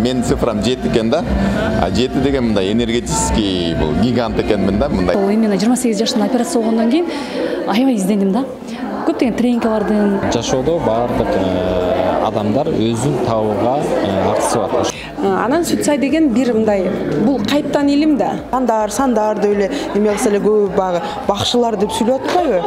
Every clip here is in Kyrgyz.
Мен цифрам 7 екен да. А 7 деген мындай энергетический бул гигант экенмин да, мындай. Именно 28 жашында операция болгондон кийин аябай издендим да. Көптөгөн тренингдин. Жашоодо баардык адамдар өзүн табууга аксыбат. Анан суицид деген бир мындай бул кайыптан илим да. Сандар деп эле эме кылса эле көп багы бакшылар деп сүйлөп атпайбы?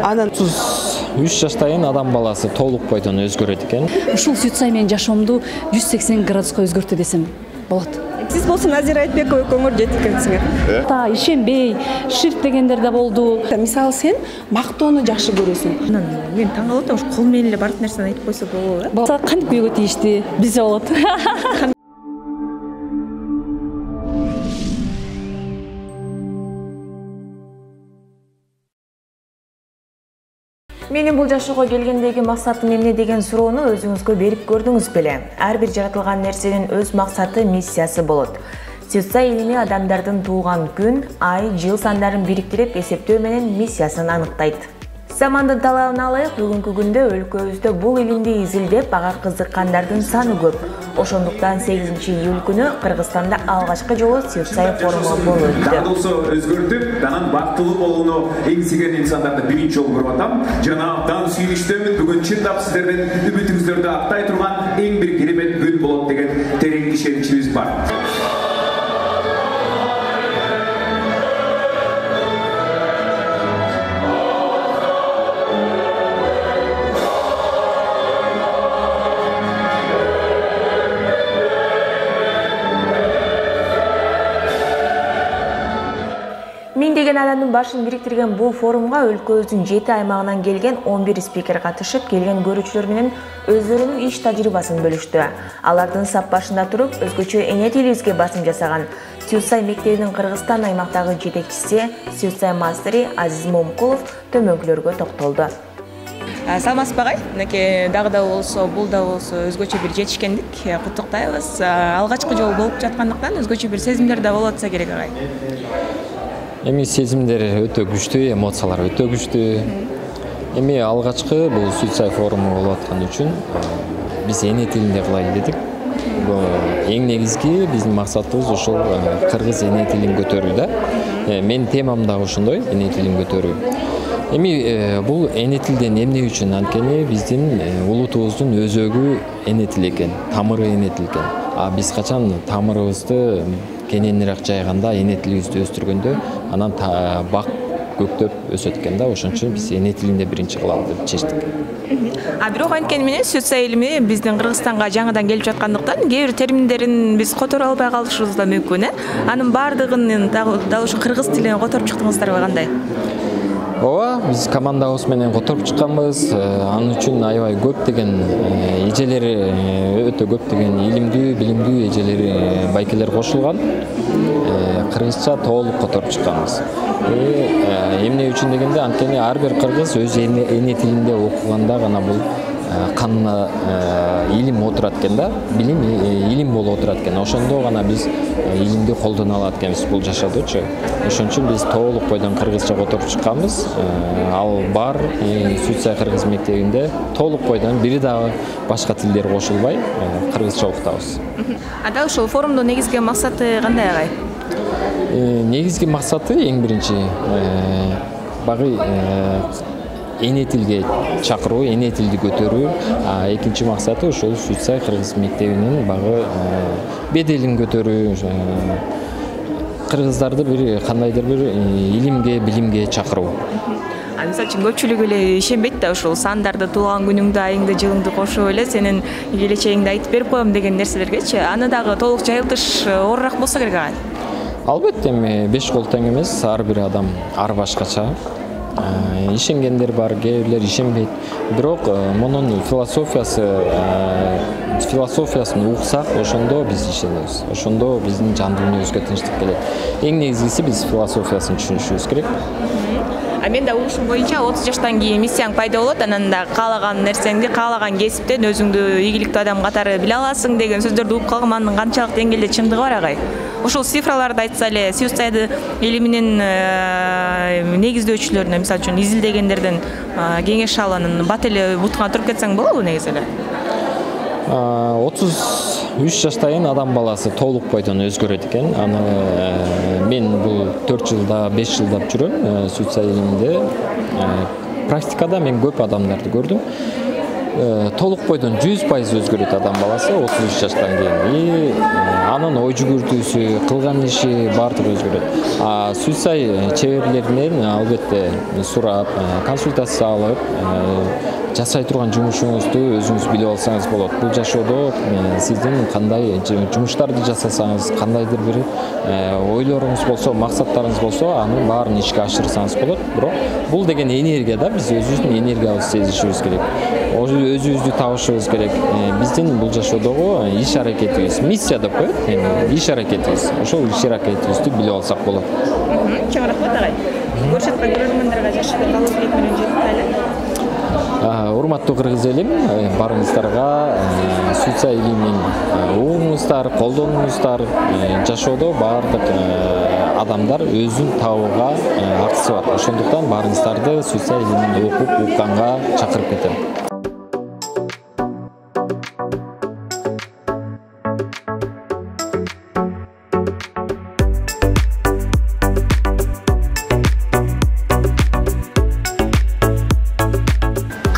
Анан 3 жашта кийин адам баласы толук бойдон өзгөрөт экен. Ушул суицид менин жашоомду 180 градуска өзгөртү десем болот. Сиз болсо Назира Айтбекова көңүл жеткенсиңер. Та ишенбей, ширк дегендер да болду. Мисалы сен мактоону жакшы көрөсүң. Мен таң калып атам, кол менен эле бардык нерсени айтып койсо болобу? Кантип күйгө тийишти? Бизе болот. Менин бул жашоого келгендеги максатым эмне деген суроону өзүңүзгө берип көрдүңүз беле? Ар бир жаратылган нерсенин өз максаты, миссиясы болот. Суицид илими адамдардын туулган күн, ай, жыл сандарын бириктирип эсептөө менен миссиясын аныктайт. Замандын талабына ылайык бүгүнкү күндө өлкөбүздө бул илимди изилдеп ага кызыккандардын саны көп. Ошондуктан 8-июль күнү Кыргызстанда алгачкы жолу суицид форуму болуп өттү. Дагысы өзгөртүп, анан бактылуу болууну эңсеген инсандарды биринчи жолу көрүп атам. Жана абдан сүйүнүчтөмүн. Бүгүн чындап сиздердин үмүтүңүздөрдү актай турган эң бир керемет күн болот деген терең ишеничибиз бар. Миңдеген адамдын башын бириктирген бул форумга өлкөбүздүн 7 аймагынан келген 11 спикер катышып, келген көрүүчүлөр менен өздөрүнүн иш тажрыйбасын бөлүштү. Алардын сап башында туруп, өзгөчө эне тилибизге басым жасаган Суицид мектебинин Кыргызстан аймактагы жетекчиси Суицид мастери Азиз Момкулов төмөнкүлөргө токтолду. Саламатсызбы агай? Мынакей дагы да болсо, бул да болсо өзгөчө бир жетишкендик, куттуктайбыз. Алгачкы жолу болуп жаткандыктан өзгөчө бир сезимдер да болуп атса керек агай. Эми сезимдер өтө күчтүү, эмоциялар өтө күчтүү. Эми алгачкы бул суицид форуму болуп аткан үчүн биз эне тилинде кылайлы дедик. Эң негизги биздин максатыбыз ушул кыргыз эне тилин көтөрүү да. Менин темам да ошондой, эне тилин көтөрүү. Эми бул эне тилден эмне үчүн? Анткени биздин улутубуздун өзөгү эне тил экен, тамыры эне тил экен. А биз качан тамырыбызды кененирээк жайганда, эне тилибизди өстүргөндө, анан бак көктөп өсөт экен да. Ошон үчүн биз эне тилинде биринчи кылалы деп чечтик. Бирок анткени менен суицид илими биздин Кыргызстанга жаңыдан келип жаткандыктан, кээ бир терминдерин биз которо албай калышыбыз да мүмкүн, Анын баардыгын дал ушу кыргыз тилине которуп чыктыңыздарбы кандай? Ооба, биз командабыз менен которуп чыкканбыз. Анын үчүн аябай көп деген эжелер, өтө көп деген илимдүү, билимдүү эжелер, байкелер кошулган. Кыргызча толук которуп чыкканбыз. Эмне үчүн дегенде, анткени ар бир кыргыз өз эне тилинде окуганда гана бул канына илим отурат экен да, билим илим болуп отурат экен. Ошондо гана биз илимди колдоно алат экенбиз бул жашоодочу. Ошон үчүн биз толук бойдон кыргызча которуп чыкканбыз. Ал бар суицид кыргыз мектебинде толук бойдон бири дагы башка тилдер кошулбай кыргызча окутабыз. Дал ушул форумдун негизги максаты кандай агай? Негизги максаты эң биринчи багы эне тилге чакыруу, эне тилди көтөрүү. Экинчи максаты ошол суицид кыргыз мектебинин багы беделин көтөрүү. Кыргыздарды бир кандайдыр бир илимге, билимге чакыруу. Мисалы үчүн көпчүлүк эле ишенбейт да ушул сандарды, туулган күнүңдү, айыңды, жылыңды кошуп эле сенин келечегиңди айтып берип коем деген нерселергечи. Аны дагы толук жайылтыш оорураак болсо керек агай. Албетте, эми 5 кол тең эмес, ар бир адам ар башкача. Ишенгендер бар, кээ бирлер ишенбейт. Бирок мунун философиясын уксак, ошондо биз ишенебиз. Ошондо биздин жан дүйнөбүзгө тынчтык келет. Эң негизгиси биз философиясын түшүнүшүбүз керек. Мен да угушум боюнча 30 жаштан кийин миссияң пайда болот, анан да каалаган нерсеңди, каалаган кесиптен өзүңдү ийгиликтүү адам катары биле аласың деген сөздөрдү угуп калгам. Анын канчалык деңгээлде чындыгы бар агай? Ушул цифраларды айтса эле, суицид илиминин негиздөөчүлөрүнө, мисалы үчүн изилдегендерден кеңеш алып, анын бат эле бутуна туруп кетсең болобу негизи эле? 3 жаштайын адам баласы толук бойдон өзгөрөт экен. Аны мен бул 4 жылда 5 жылдап жүрөм сүтсай илиминде. Практикада мен көп адамдарды көрдүм. Толук бойдон 100% өзгөрөт адам баласы 33 жаштан кийин. И анын ой жүгүртүүсү, кылган иши баардыгы өзгөрөт. Сүтсай чеберлеринен албетте сурап, консультация алып, жасай турган жумушуңузду өзүңүз билип алсаңыз болот. Бул жашоодо сиздин кандай жумуштарды жасасаңыз, кандайдыр бир ойлоруңуз болсо, максаттарыңыз болсо, анын баарын ишке ашырсаңыз болот. Бирок бул деген энергия да, биз өзүбүздүн энергиябызды сезишибиз керек. Өзүбүздү табышыбыз керек. Биздин бул жашоодогу иш аракетибиз, миссия деп коет, иш аракетибиз. Ошол иш аракетибизди билип алсак болот. Чоң рахмат агай. Көрүшөт көрөрмөндөргө жашап калуу тилек менен жеттик. Урматтуу кыргыз элим, барыңыздарга сүтсай илимин угуңуздар, колдонуңуздар. Жашоодо баардык адамдар өзүн табууга акысы бар. Ошондуктан барыңыздарды сүтсай илимин окуп, укканга чакырып кетем.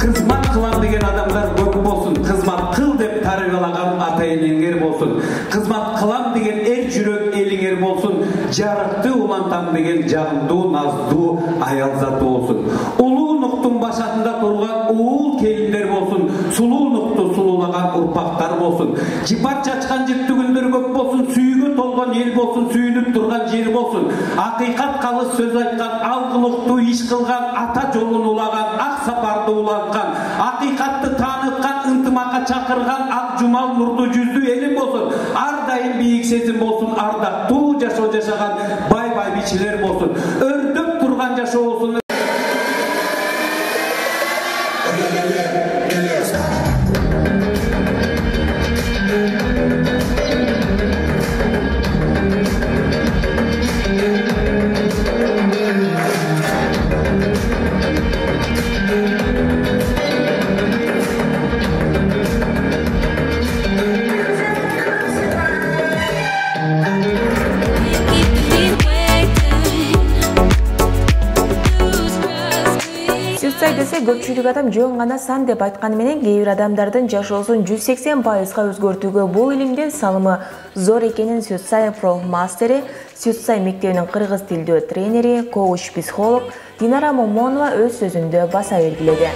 Kızmat kılan деген adamlar көп болсын. Kızmat kıl деп тарбиялаған ата-энеңер болсын. Kızmat kılan деген эр жүрөк элиңер болсын. Жарықты улантам деген жағымдуу, наздуу аялзаты болсын. Улуу нуктун башатында турган уул келиндер болсын. Сулуу нукту сулуулаган урпактар болсын. Жипат чачкан жиптүгүлдөр көп болсын. Сүйгө толгон эл болсын. Сүйүнүп турган жер болсын. Акыйкат калыс сөз айткан, алгылыктуу иш кылган, ата жолун улаган, ак сапарды уланткан, акыйкатты тааныткан, ынтымакка чакырган ак жумал нурдуу жүздүү элим болсын. Ар дайым бийик сезим болсын. Ардактуу жашоо жашаган бай бичилер болсын. Өрдөп турган жашоо болсын. Сүтсай десе көпчүлүк адам жөн гана сан деп айтканы менен кээ бир адамдардын жашоосун 180%га өзгөртүүгө бул илимдин салымы зор экенин Сүтсай профмастери, Сүтсай мектебинин кыргыз тилдүү тренери, коуч-психолог Динара Момонова өз сөзүндө баса белгиледи.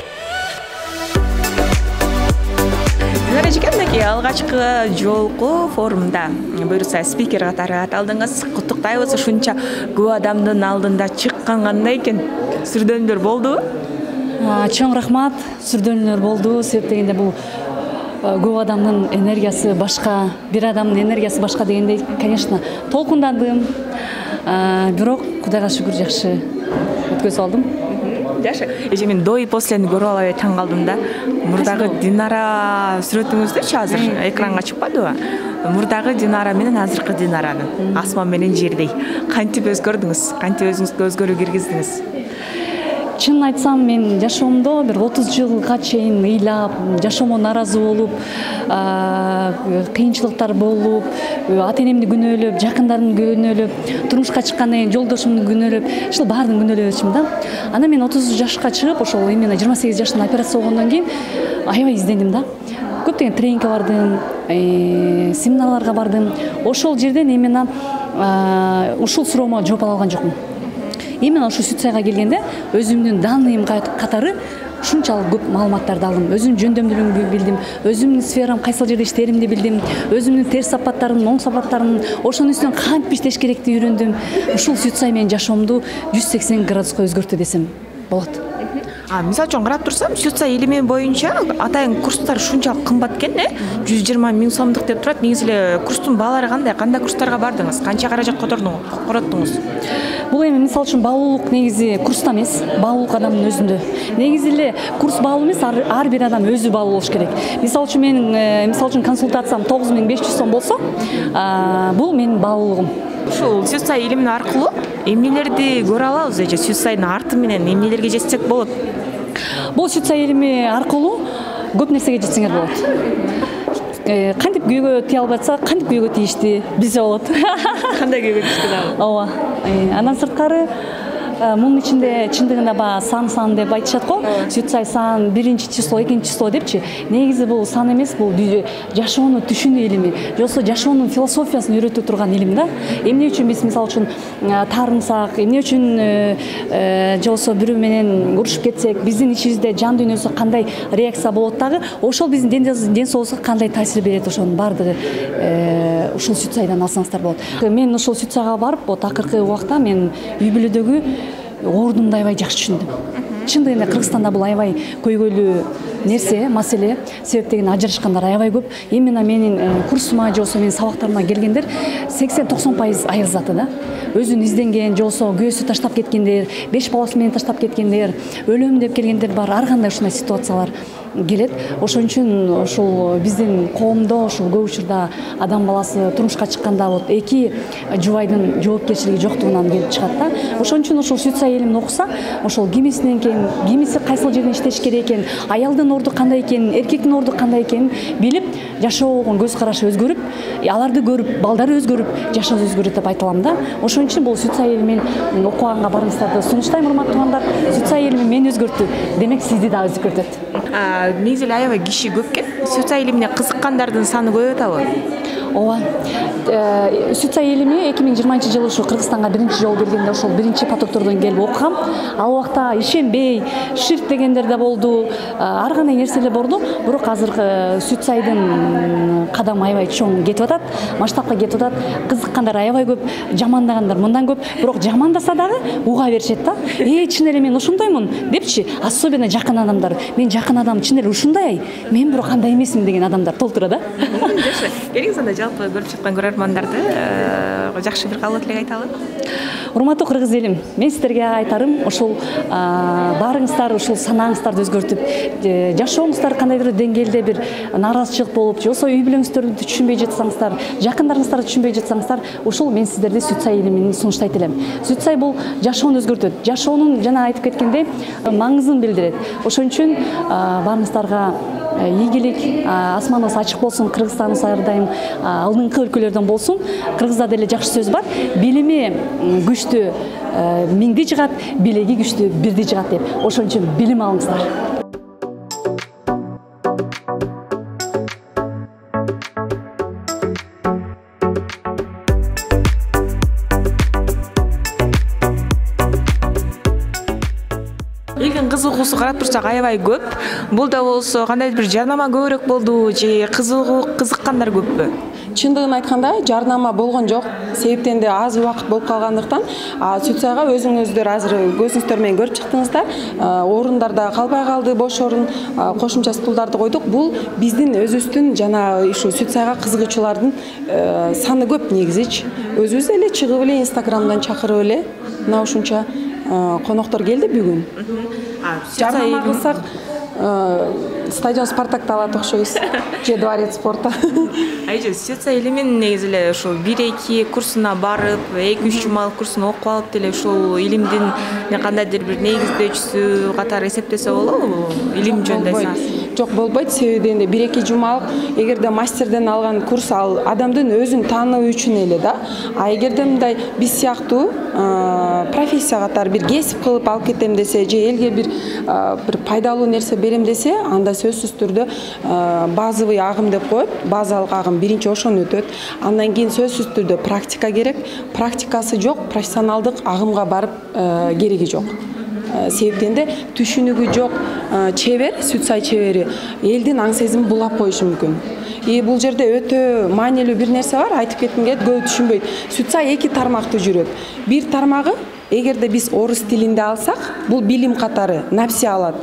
Динара эжекемдеги алгачкы жолку форумда буюрса спикер катары аталдыңыз. Куттуктайбыз, ушунча көп адамдын алдында чыккан кандай экен? Сүрдөөндөр болдубу? Чоң рахмат, сүрдөөндөр болду. Себеп дегенде бул көп адамдын энергиясы башка, бир адамдын энергиясы башка дегендей, конечно, толкундадым. Бирок Кудайга шүгүр жакшы өткөзүп алдым. Жакшы. Эже мен до и послени көрүп алып таң калдым да. Мурдагы Динара сүрөтүңүздүчү азыр экранга чыкпадыбы? Мурдагы Динара менен азыркы Динаранын асман менен жердей. Кантип өзгөрдүңүз? Кантип өзүңүзгө өзгөрүү киргиздиңиз? Чын айтсам, мен жашоомдо бир 30 жылга чейин ыйлап, жашоомо наразы болуп, кыйынчылыктар болуп, ата-энемди күнөөлөп, жакындарымды күнөөлөп, турмушка чыккандан кийин жолдошумду күнөөлөп, ушул баарын күнөөлөп өтчүм да. Анан мен 30 жашка чыгып, ошол именно 28 жаштан операция болгондон кийин аябай издендим да. Көптөгөн тренингке бардым, семинарларга бардым. Ошол жерден именно ушул суроомо жооп ала алган жокмун. Именно ошо Сүтсайга келгенде өзүмдүн данныйым катары ушунчалык көп маалыматтарды алдым. Өзүмдүн жөндөмдүүлүгүмдү билдим, өзүмдүн сферам кайсыл жерде иштеримди билдим, өзүмдүн терс сапаттарын, оң сапаттарын, ошонун үстүнөн кантип иштеш керектигин үйрөндүм. Ушул Сүтсай менин жашоомду 180 градуска өзгөртү десем болот. Мисалы үчүн карап турсам, Сүтсай илими боюнча атайын курстар ушунчалык кымбат экен, 120 000 сомдук деп турат. Негизи эле курстун баалары кандай? Кандай курстарга бардыңыз? Канча каражат короттуңуз? Бул эми мисалы үчүн баалуулук негизи курста эмес, баалуулук адамдын өзүндө. Негизи эле курс баалуу эмес, ар бир адам өзү баалуу болуш керек. Мисалы үчүн менин консультациям 9500 сом болсо, бул менин баалуулугум. Ушул Сүтсай илими аркылуу эмнелерди көрө алабыз эже? Сүтсайдын арты менен эмнелерге жетсек болот? Бул Сүтсай илими аркылуу көп нерсеге жетсеңер болот. кантип күйгө тие албай атса кантип күйгө тийишти билсе болот. Кандай күйгө тийишти дагы? Ооба. Андан сырткары мунун ичинде чындыгында баягы сан деп айтышат го. Сүтсай сан 1-число, 2-число депчи. Негизи бул сан эмес, бул жашоону түшүнүү илими, жосо жашоонун философиясын үйрөтө турган илим да. Эмне үчүн биз мисалы үчүн таарынсак, эмне үчүн жосо бирөө менен урушуп кетсек, биздин ичибизде жан дүйнөсү кандай реакция болот дагы, ошол биздин ден соолугубузга кандай таасир берет, ошонун баардыгы ушул сүтсайдан алсаңыздар болот. Мен ушул сүтсайга барып, акыркы убакта мен үй бүлөдөгү оордумду аябай жакшы түшүндүм. Чындыгында Кыргызстанда бул аябай көйгөйлүү нерсе, маселе. Себеп деген ажырашкандар аябай көп. Именно менин курсума жосо менин сабактарыма келгендер 80-90% айырылзаты да. Өзүн изденген, жосо күйөөсү таштап кеткендер, 5 баласы менен таштап кеткендер, өлөм деп келгендер бар. Ар кандай ушундай ситуациялар келет. Ошон үчүн ошол биздин коомдо ошол көп учурда адам баласы турмушка чыкканда вот эки жубайдын жоопкерчилиги жоктугунан келип чыгат да. Ошон үчүн ошол сүтсай илимин окуса, ошол кимисинен кийин кимиси кайсыл жерден иштеш керек экен, аялдын орду кандай экенин, эркектин орду кандай экенин билип, жашоого көз карашы өзгөрүп, аларды көрүп, балдары өзгөрүп, жашоосу өзгөрөт деп айта алам да. Ошон үчүн бул сүтсай илимин окуганга барыңыздарды сунуштайм, урматтуу туугандар. Сүтсай илими мени өзгөрттү, демек сизди да өзгөртөт. Негизи эле аябай киши көп экен. Сүтсай илимине кызыккандардын саны көп атабы? Ооба. Сүтсай илими 2020-жылы ушу Кыргызстанга биринчи жолу келгенде ошол биринчи потоктордон келип окугам. Ал убакта ишенбей, ширк дегендер да болду, ар кандай нерселер болду. Бирок азыркы сүтсайдын кадамы аябай чоң кетип атат, масштабка кетип атат. Кызыккандар аябай көп, жамандагандар мындан көп. Бирок жамандаса дагы уга беришет да. Чын эле мен ушундоймун депчи, особенно жакын адамдар. Мен жакын адам чын эле ушундай, мен бирок андай эмесмин деген адамдар толтура да. Жакшы. Келиңиз анда жалпы көрүп жаткан көрөрмандарды жакшы бир каалоо тилек айталы. Урматтуу кыргыз элим, мен сиздерге айтарым ошол баарыңыздар ушул санаңыздарды өзгөртүп, жашооңуздар кандайдыр деңгээлде бир нааразычылык болуп, жосо үй бүлөңүздөрдү түшүнбөй жатсаңыздар, жакындарыңыздарды түшүнбөй жатсаңыздар, ушул мен сиздерди сүтсай илимин сунуштайт элем. Сүтсай бул жашоону өзгөртөт, жашоонун жана айтып кеткендей маңызын билдирет. Ошон үчүн баарыңыздарга ийгилик, асманыңыз ачык болсун, Кыргызстаныбыз ар дайым алдыңкы өлкөлөрдөн болсун. Кыргызда деле жакшы сөз бар. Билими күчтүү миңди жыгат, билеги күчтүү бирди жыгат деп. Ошон үчүн билим алыңыздар. Кызыгуусу карап турсак аябай көп. Бул да болсо кандайдыр бир жарнама көбүрөөк болду же кызыккандар көппү? Чындыгын айтканда жарнама болгон жок. Себептен де аз убакыт болуп калгандыктан, сүтсайга өзүңүздөр азыр көзүңүздөр менен көрүп чыктыңыздар. Орундарда калбай калды, бош орун, кошумча стулдарды койдук. Бул биздин өзүбүздүн жана ушу сүтсайга кызыгуучулардын саны көп негизичи. Өзүбүз эле чыгып эле Инстаграмдан чакырып эле мына ушунча коноктор келди бүгүн. Жарнама кылсак стадион Спартакты алат окшойбуз же Дворец спорта. Айжа, сүтсай илимин негизи эле ушул 1-2 курсуна барып, 2-3 жумалык курсуна окуп алып деле ушул илимдин кандайдыр бир негиздөөчүсү катары эсептесе болобу? Илим жөнүндө айтсаңыз. Жок, болбойт. Себеби энди 1-2 жумалык эгерде мастерден алган курс ал адамдын өзүн таануу үчүн эле да. А эгерде мындай биз сыяктуу профессия катары бир кесип кылып алып кетем десе же элге бир пайдалуу нерсе берем десе, анда сөзсүз түрдө базовый агым деп коет. Базалык агым биринчи ошону өтөт. Андан кийин сөзсүз түрдө практика керек. Практикасы жок, профессионалдык агымга барып кереги жок. Себептен де түшүнүгү жок чебер, сүтсай чебери элдин аң сезимин булап коюшу мүмкүн. Бул жерде өтө маанилүү бир нерсе бар, айтып кетким келет, көп түшүнбөйт. Сүтсай 2 тармакты жүрөт. Бир тармагы, эгерде биз орус тилинде алсак, бул билим катары напси алат.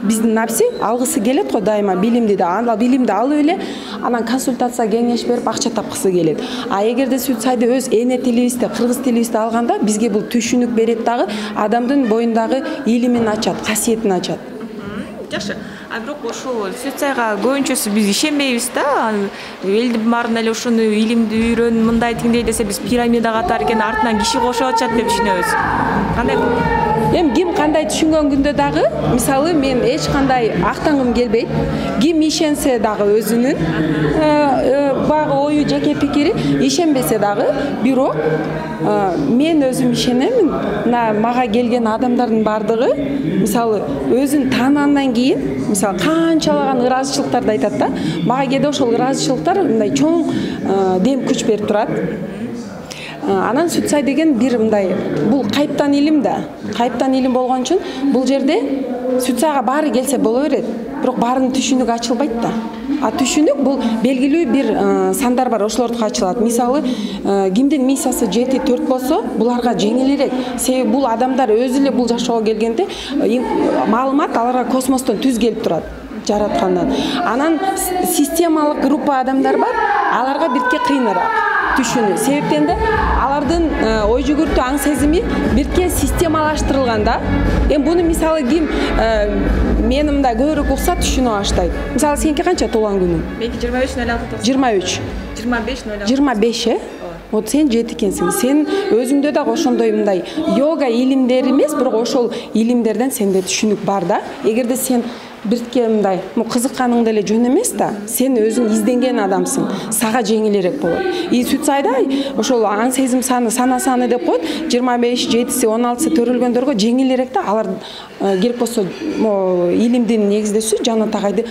Биздин напси алгысы келет го дайыма билимди да, анда билимди алып эле, анан консультация кеңеш берип акча тапкысы келет. А эгерде сүтсайды өз эне тилибизде, кыргыз тилибизде алганда, бизге бул түшүнүк берет дагы, адамдын боюндагы илимин ачат, касиетин ачат. Жакшы. Бирок ошол сүтсайга көбүнчөсү биз ишенбейбиз да. Элдин баарына эле ушуну илимди үйрөн, мындай тиңдей десе биз пирамида катары экен, артынан киши кошуп атышат деп түшүнөбүз. Кандай болот? Эми ким кандай түшүнгөн күндө дагы, мисалы мен эч кандай актангым келбейт. Ким ишенсе дагы өзүнүн багы ою, жеке пикири, ишенбесе дагы, бирок мен өзүм ишенемин. Мага келген адамдардын бардыгы, мисалы өзүн тааныгандан кийин, мисалы канчалаган ыраазычылыктарды айтат да, мага кээде ошол ыраазычылыктар мындай чоң дем күч берип турат. Анан Сүтсай деген бир мындай, бул кайыптан илим да. Кайыптан илим болгон үчүн бул жерде Сүтсайга баары келсе боло берет, бирок баарынын түшүнүгү ачылбайт да. А түшүнүк бул белгилүү бир сандар бар, ошолордука ачылат. Мисалы, кимдин миссиясы 7-4 болсо, буларга жеңилирээк. Себеби бул адамдар өзү эле бул жашоого келгенде маалымат аларга космостон түз келип турат. Жараткандан. Анан системалык группа адамдар бар, аларга бирке кыйыныраак түшүнүү. Себептен де алардын ой жүгүртүү, аң сезими бирке системалаштырылган да. Эми буну мисалы ким мени мындай көбүрөөк укса түшүнө баштайт. Мисалы сеники канча туулган күнүң? Меники 23/06. 23. 25/06. 25 Вот сен 7 экенсиң. Сен өзүңдө дагы ошондой мындай йога илимдери эмес, бирок ошол илимдерден сенде түшүнүк бар да. Эгерде сен бирке мындай кызыкканың деле жөн эмес да, сен өзүң изденген адамсың, сага жеңилирээк болот. Сүтсайда ошол аң сезим саны, сана саны деп коет, 25, 7-си, 16-сы төрөлгөндөргө жеңилирээк да, алар керек болсо илимдин негиздөөсү Жана Тагайды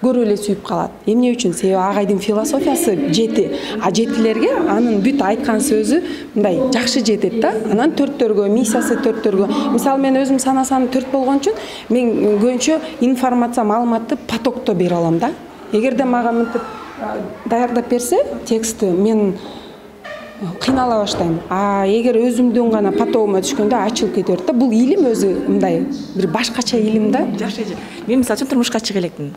көрүп эле сүйүп калат. Эмне үчүн? Себеби агайдын философиясы 7, а 7-лерге анын бүт айткан сөзү мындай жакшы жетет да. Анан 4-төргө, миссиясы 4-төргө. Мисалы мен өзүм санасаны 4 болгон үчүн мен көбүнчө информация, маалыматты потокто бере алам да. Эгерде мага мынтип даярдап берсе текстти, мен кыйнала баштайм. А эгер өзүмдүн гана потогума түшкөндө ачылып кетет да. Бул илим өзү мындай бир башкача илим да. Жакшы. Мен мисалы үчүн турмушка чыга элекмин.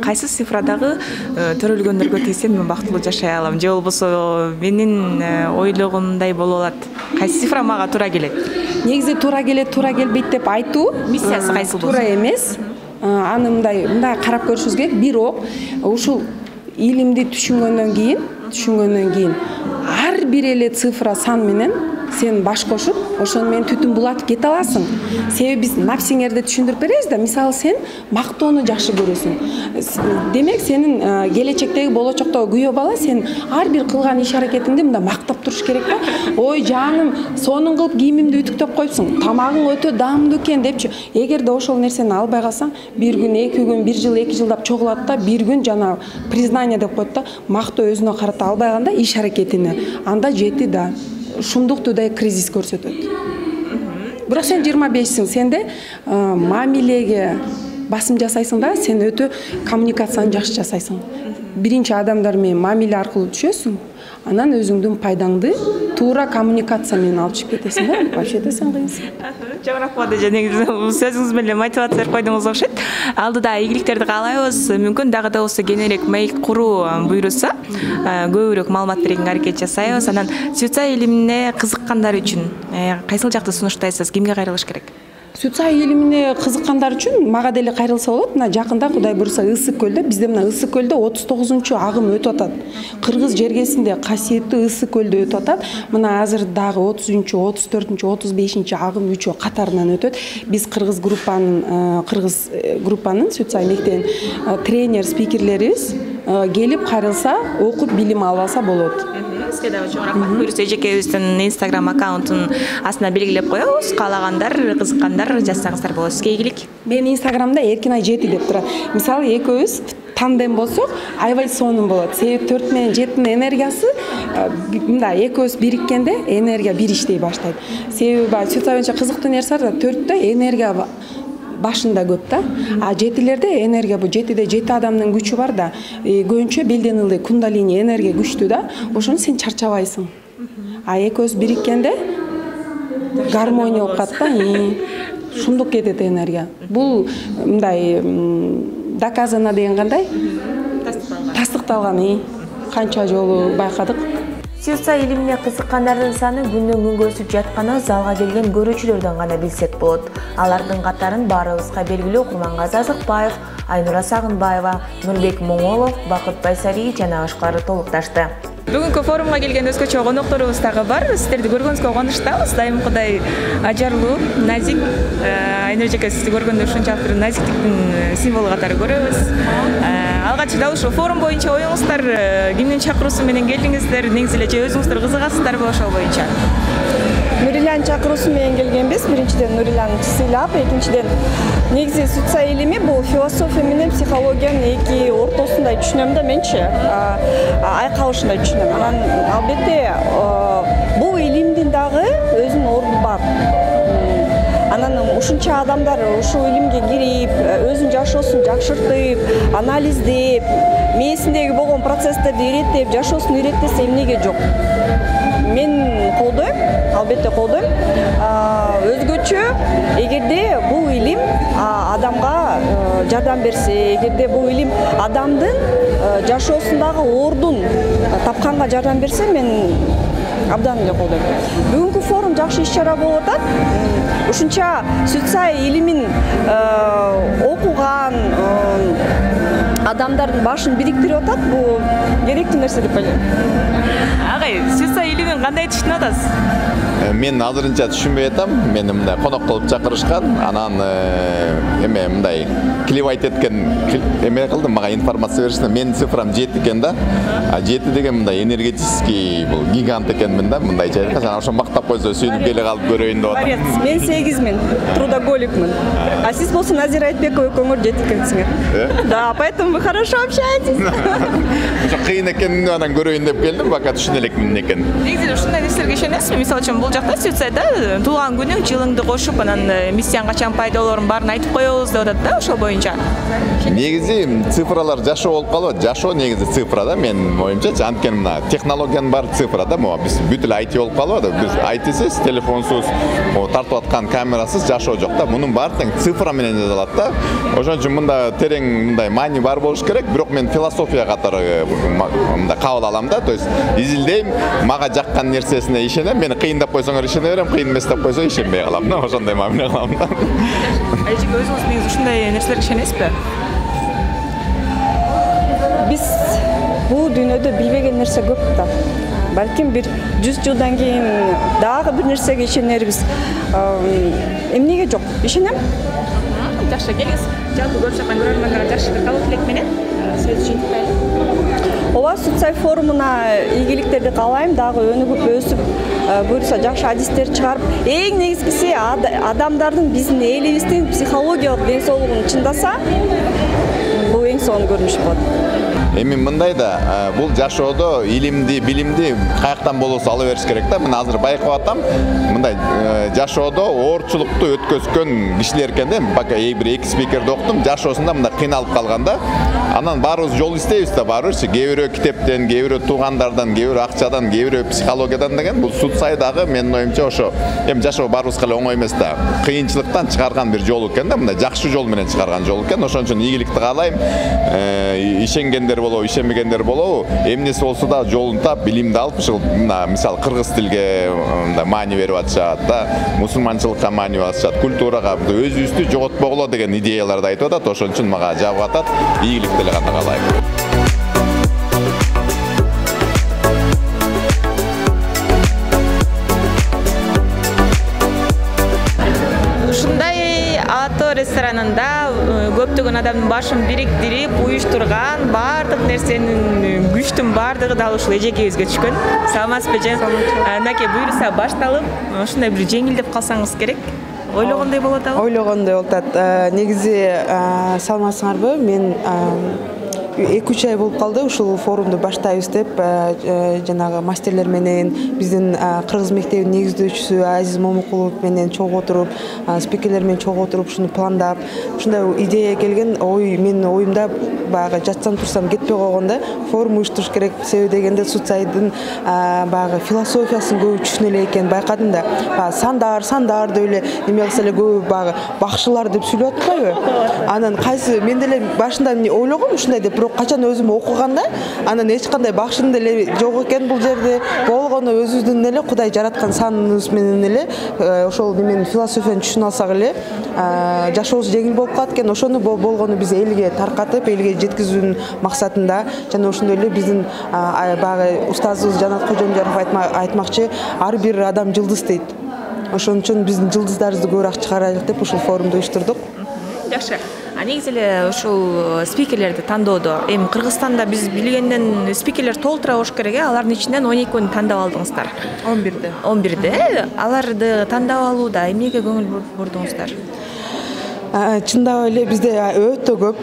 Кайсы цифрадагы төрөлгөндөргө тийсем мен бактылуу жашай алам, же болбосо менин ойлогондой болуп алат. Кайсы цифра мага туура келет? Негизи туура келет, туура келбейт деп айтуу миссиясы кайсы болсун? Туура эмес. Аны мындай карап көрүшүбүз керек. Бирок ушул илимди түшүнгөндөн кийин ар бир эле цифра сан менен сен баш кошуп, ошону менен түтүн булатып кете аласың. Себеби биз напсиңерди түшүндүрүп беребиз да. Мисалы сен мактоону жакшы көрөсүң. Демек сенин келечектеги болочоктогу күйөө бала сен ар бир кылган иш аракетиңди мында мактап туруш керек да. Ой жаным, сонун кылып кийимимди ütүктөп коюпсуң, тамагың өтө даамдуу экен депчи. Эгерде ошол нерсени албай калсаң, бир күн, 2 күн, 1 жыл, 2 жылдап чогулат да, бир күн жана признание деп коет да, мактоо өзүнө карата албай калганда иш аракетине, анда жети да. Шумдуктуудай кризис көрсөтөт. Бирок сен 25сиң, сенде мамилеге басым жасайсың да, сен өтө коммуникацияны жакшы жасайсың. Биринчи адамдар менен мамиле аркылуу түшөсүң, анан өзүңдүн пайдаңды туура коммуникация менен алып чыгып кетесиң да. Вообще да сен кыйынсың. Жагыраак болду же негизи сөзүңүз менен мотивация берип койдуңуз окшойт. Алдыда ийгиликтерди каалайбыз. Мүмкүн дагы да болсо кененирээк маек куруу буйруса, көбүрөөк маалымат берүүгө аракет жасайбыз. Анан Сүтсай илимине кызыккандар үчүн кайсыл жакты сунуштайсыз? Кимге кайрылыш керек? Сүтсай илимине кызыккандар үчүн мага деле кайрылса болот. Мына жакында Кудай буйруса Ысык көлдө, бизде мына Ысык көлдө 39-чу агым өтүп атат. Кыргыз жергесинде касиеттүү Ысык көлдө өтүп атат. Мына азыр дагы 30-чу, 34-чү, 35-чи агым 3 катарынан өтөт. Биз кыргыз группанын Сүтсай мектебинин тренер, спикерлерибиз келип кайрылса, окуп билим алып алса болот. Сизге дагы чоң рахмат. Буйруса эжекебиздин Instagram аккаунтун астына белгилеп коебуз. Каалагандар, кызыккандар жазсаңыздар болот. Сизге ийгилик. Мен Instagramда Эркинай 7 деп турат. Мисалы экөөбүз тандем болсок, аябай сонун болот. Себеби 4 менен 7-нин энергиясы мындай экөөбүз бириккенде энергия бир иштей баштайт. Себеби Сүтсай боюнча кызыктуу нерсе бар, 4тө энергия башында көп да. А 7-лерде энергия, бу 7-де 7 адамдын күчү бар да. Көбүнчө белден ылдый кундалини энергия күчтүү да. Ошону сен чарчабайсың. А экөөбүз бириккенде гармония болуп калат да. Шундук кетет энергия. Бул мындай доказано деген кандай? Тастыкталган. Канча жолу байкадык. Сүтсай илимине кызыккандардын саны күндөн күнгө өсүп жатканы залга келген көрүүчүлөрдөн гана билсек болот. Алардын катарын баарыбызга белгилүү Курмангазы Азыкбаев, Айнура Сагынбаева, Нурбек Моңолов, Бакыт Байсари жана башкалары толукташты. Бүгүнкү форумга келген өзгөчө конокторубуз дагы бар. Сиздерди көргөнүзгө кубанычтабыз. Дайымкыдай ажарлуу, назик, Айнур эжеке сизди көргөндө ушунчалык бир назиктиктин символу катары көрөбүз. Алгачыда ушул форум боюнча оюңуздар кимдин чакыруусу менен келдиңиздер? Негизи эле же өзүңүздөр кызыгасыздарбы ошол боюнча? Нурилянын чакыруусу менен келгенбиз. Биринчиден Нурилянды сыйлап, экинчиден негизи социаль илими бул философия менен психологиянын эки ортосундай түшүнөм да менчи. Айкалышындай түшүнөм. Анан албетте бул илимдин дагы өзүнүн орду бар. Анан ушунча адамдар ушул илимге кирип, өзүнүн жашоосун жакшыртып, анализдеп, мээсиндеги болгон процесстерди иреттеп, жашоосун иреттесе эмнеге жок? Мен колдойм, албетте колдойм. Өзгөчө эгерде бул илим адамга жардам берсе, эгерде бул илим адамдын жашоосундагы ордун тапканга жардам берсе, мен абдан эле колдойм. Бүгүнкү форум жакшы иш-чара болуп атат. Ушунча социаль илимин окуган адамдардын башын бириктирип атат. Бул керектүү нерсе деп ойлойм. Агай, социаль илимин кандай түшүнүп атасыз? Мен азырынча түшүнбөй атам. Мени мындай конок кылып чакырышкан. Анан эме мындай клевайт эткен эме кылдым, мага информация беришти. Менин цифрам 7 экен да. 7 деген мындай энергетический бул гигант экенмин да. Мындай жайга жана ошо мактап койсо сүйүнүп келе калып көрөйүн деп атам. Мен 8 трудоголикмин. А сиз болсо Назира Айтбекова экөөңөр 7 экенсиңер. Да, поэтому вы хорошо общаетесь. Ошо кыйын экенин анан көрөйүн деп келдим, бака түшүнө элекмин экен. Негизи ушундай нерселерге ишенесизби? Мисалы үчүн бул жакта Сюцайда туулган күнүң, жылыңды кошуп, анан миссияң качан пайда болорун баарын айтып коебуз деп атат да, ошол боюнча. Негизи цифралар жашоо болуп калат. Жашоо негизи цифра да, менин оюмча. Анткени мына технологиянын баары цифра да, могу биз бүт эле IT болуп калып атат. Биз ITсиз, телефонсуз, тартып аткан камерасыз жашоо жок да. Мунун баары тең цифра менен жазылат да. Ошон үчүн мында терең мындай маани бар болуш керек. Бирок мен философия катары мындай кабыл алам да. То есть изилдейм, мага жаккан нерсесине ишенем. Мени кыйындап койсоңор ишене берем, кыйын эмес деп койсо ишенбей калам да. Ошондой мамиле кылам да. Эжеке өзүңүз негизи ушундай нерселерге ишенесизби? Биз бул дүйнөдө билбеген нерсе көп да. Балким бир 100 жылдан кийин дагы бир нерсеге ишенербиз. Эмнеге жок? Ишенем. Жакшы, келиңиз. Жалпы көрүп жаткан көрөрмандарга жакшы бир кабыл тилек менен сөз жыйынтпайлы. Ооба, социаль форумуна ийгиликтерди каалайм, дагы өнүгүп өсүп, буюрса жакшы адистер чыгарып, эң негизгиси адамдардын биздин элибиздин психологиялык ден соолугун чындаса, бул эң сонун көрүнүш болот. Эми мындай да, бул жашоодо илимди, билимди каяктан болосо ала бериш керек да. Мен азыр байкап атам, мындай жашоодо оорчулукту өткөзгөн кишилер экен да. Бака бир эки спикерди октум, жашоосунда мындай кыйналып калган да. Анан баарыбыз жол издейбиз да, баарыбызчы. Кээ бирөө китептен, кээ бирөө туугандардан, кээ бирөө акчадан, кээ бирөө психологиядан деген. Бул Суцай дагы менин оюмча ошо эми жашоо баарыбызга эле оңой эмес да. Кыйынчылыктан чыгарган бир жол экен да, мындай жакшы жол менен чыгарган жол экен. Ошон үчүн ийгиликти каалайм. Ишенгендер болобу, ишенбегендер болобу, эмнеси болсо да жолун таап, билимди алып, ушул мисалы кыргыз тилге маани берип атышат да, мусулманчылыкка маани берип атышат, культурага, өзүбүздү жоготпогула деген идеяларды айтып атат. Ошон үчүн мага жагып атат. Ийгиликти эле гана каалайм. Ресторанында көптөгөн адамдын башын бириктирип, уюштурган баардык нерсенин күчтүн баардыгы дал ушул эжекебизге түшкөн. Саламатсызбы эже? Наке буюрса башталып, ушундай бир жеңилдеп калсаңыз керек. Ойлогондой болот абы? Ойлогондой болот. Негизи саламатсыңарбы? Мен 2-3 ай болуп калды ушул форумду баштайбыз деп жанагы мастерлер менен биздин кыргыз мектебинин негиздөөчүсү Азиз Момукулов менен чогуу отуруп, спикерлер менен чогуу отуруп ушуну пландап, ушундай идея келген. Менин оюмда баягы жатсам турсам кетпей койгон да. Форум уюштуруш керек, себеби дегенде Суцайдын баягы философиясын көбү түшүнө элек экен байкадым да. Сандар деп эле эме кылса эле көбү баягы бакшылар деп сүйлөп атпайбы? Анан кайсы мен деле башында ойлогом ушундай деп, бирок качан өзүм окуганда анан эч кандай бакшын деле жок экен бул жерде. Болгону өзүбүздүн эле Кудай жараткан саныбыз менен эле ошол немени философияны түшүнө алсак эле жашообуз жеңил болуп калат экен. Ошону болгону биз элге таркатып, элге жеткизүүнүн максатында жана ошондой эле биздин баягы устазыбыз Жанат Кожомжаров айтмакчы, ар бир адам жылдыз дейт. Ошон үчүн биздин жылдыздарыбызды көбүрөөк чыгарайлык деп ушул форумду уюштурдук. Жакшы. Негизи эле ушул спикерлерди тандоодо эми Кыргызстанда биз билгенден спикерлер толтура болуш керек, алардын ичинен 12-н тандап алдыңыздар. 11-де. 11-де. Аларды тандап алууда эмнеге көңүл бурдуңуздар? Чындап эле бизде өтө көп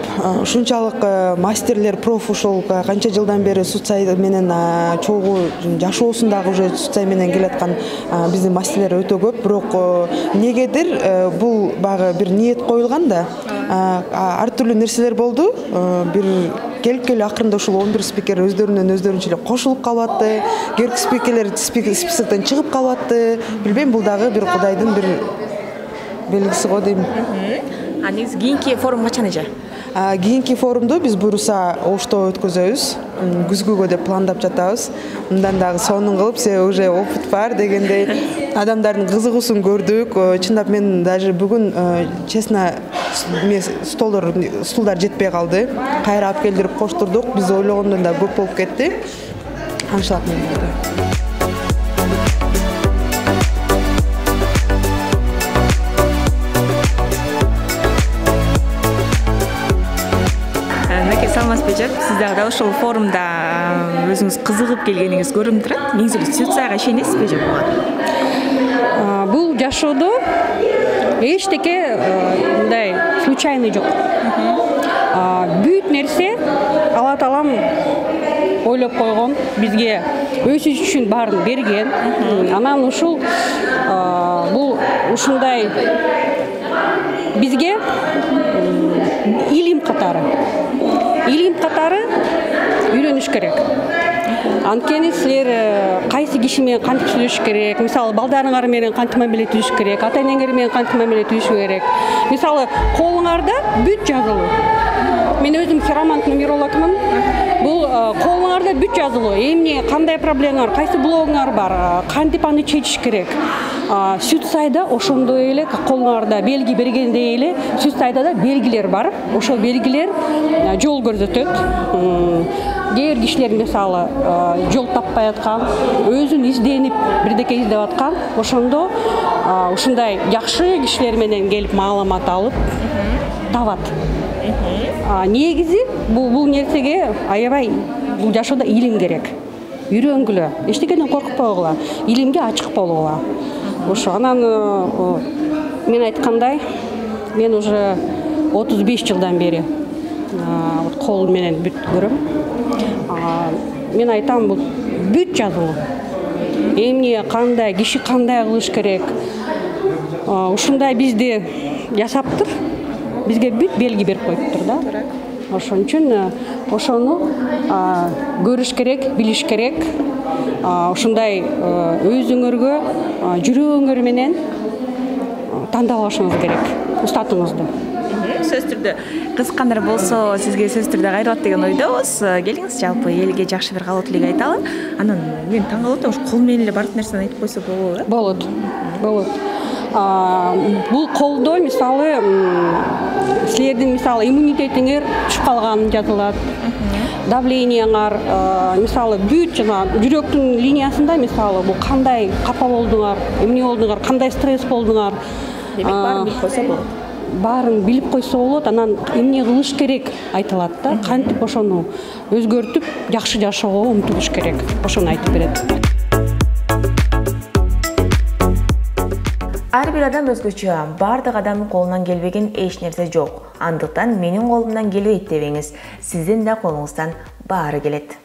ушунчалык мастерлер, проф ушул канча жылдан бери Суцай менен чогуу жашоосундагы уже Суцай менен келаткан биздин мастерлер өтө көп. Бирок негедир бул багы бир ниет коюлган да. Ар түрлүү нерселер болду. Бир келип акырында ушул 11 спикер өздөрүнчө эле кошулуп калып атты. Керки спикерлер списоктон чыгып калып атты. Билбейм, бул дагы бир Кудайдын бир белгиси го дейм. Негизи кийинки форум качан эже? Кийинки форумду биз буюрса Ошто өткөзөбүз. Күзгүгө деп пландап жатабыз. Мындан дагы сонун кылып, себеби уже опыт бар дегендей адамдардын кызыгуусун көрдүк. Чындап мен даже бүгүн честно стулдар жетпей калды. Кайра алып келдирип коштурдук. Биз ойлогондон да көп болуп кетти. Анчалык мен болду. Сиз дагы ошол форумда өзүңүз кызыгып келгениңиз көрүнүп турат. Негизи Суцайга ишенесизби же буга? Бул жашоодо эчтеке мындай случайный жок. Бүт нерсе Алла Таалам ойлоп койгон, бизге өсүш үчүн баарын берген. Анан ушул бул ушундай бизге илим катары үйрөнүш керек. Анткени силер кайсы киши менен кантип сүйлөшүш керек, мисалы балдарыңар менен кантип мамиле түзүш керек, ата-энеңер менен кантип мамиле түзүш керек. Мисалы колуңарда бүт жазылуу. Мен өзүм хиромант нумерологмун. Бул колуңарда бүт жазылуу. Эмне, кандай проблемалар, кайсы блогуңар бар, кантип аны чечиш керек. Суцайда ошондой эле колуңарда белги бергендей эле Суцайда да белгилер бар. Ошол белгилер жол көрсөтөт. Кээ бир кишилер мисалы жол таппай аткан, өзүн изденип бирдеке издеп аткан, ошондо ушундай жакшы кишилер менен келип маалымат алып табат. Негизи бул нерсеге аябай бул жашоодо илим керек. Үйрөнгүлө, эчтекеден коркпогула, илимге ачык болгула. Ошо анан мен айткандай, мен уже 35 жылдан бери кол менен бүт көрөм. Мен айтам, бул бүт жазылуу. Эмне, кандай, киши кандай кылыш керек. Ушундай бизди жасаптыр. Бизге бүт белги берип коюптур да. Ошон үчүн ошону көрүш керек, билиш керек. Ушундай өзүңөргө жүрөгүңөр менен тандап алышыңыз керек устатыңызды. Сөз түрдө кызыккандар болсо, сизге сөз түрдө кайрылат деген ойдобуз. Келиңиз, жалпы элге жакшы бир калоо тилек айталы. Анан мен таң калып атам, кол менен эле бардык нерсени айтып койсо болобу? Болот. Бул колдо мисалы силердин мисалы иммунитетиңер түшүп калган жазылат. Давлениеңар, мисалы бүт жана жүрөктүн линиясында мисалы бул кандай капа болдуңар, эмне болдуңар, кандай стресс болдуңар. Демек баарын билип койсо болот. Баарын билип койсо болот, анан эмне кылыш керек айтылат да. Кантип ошону өзгөртүп, жакшы жашоого умтулуш керек. Ошону айтып берет. Ар бир адам өзгөчө, бардык адамдын колунан келбеген эч нерсе жок. Андыктан менин колумдан келбейт дебеңиз. Сиздин да колуңуздан баары келет.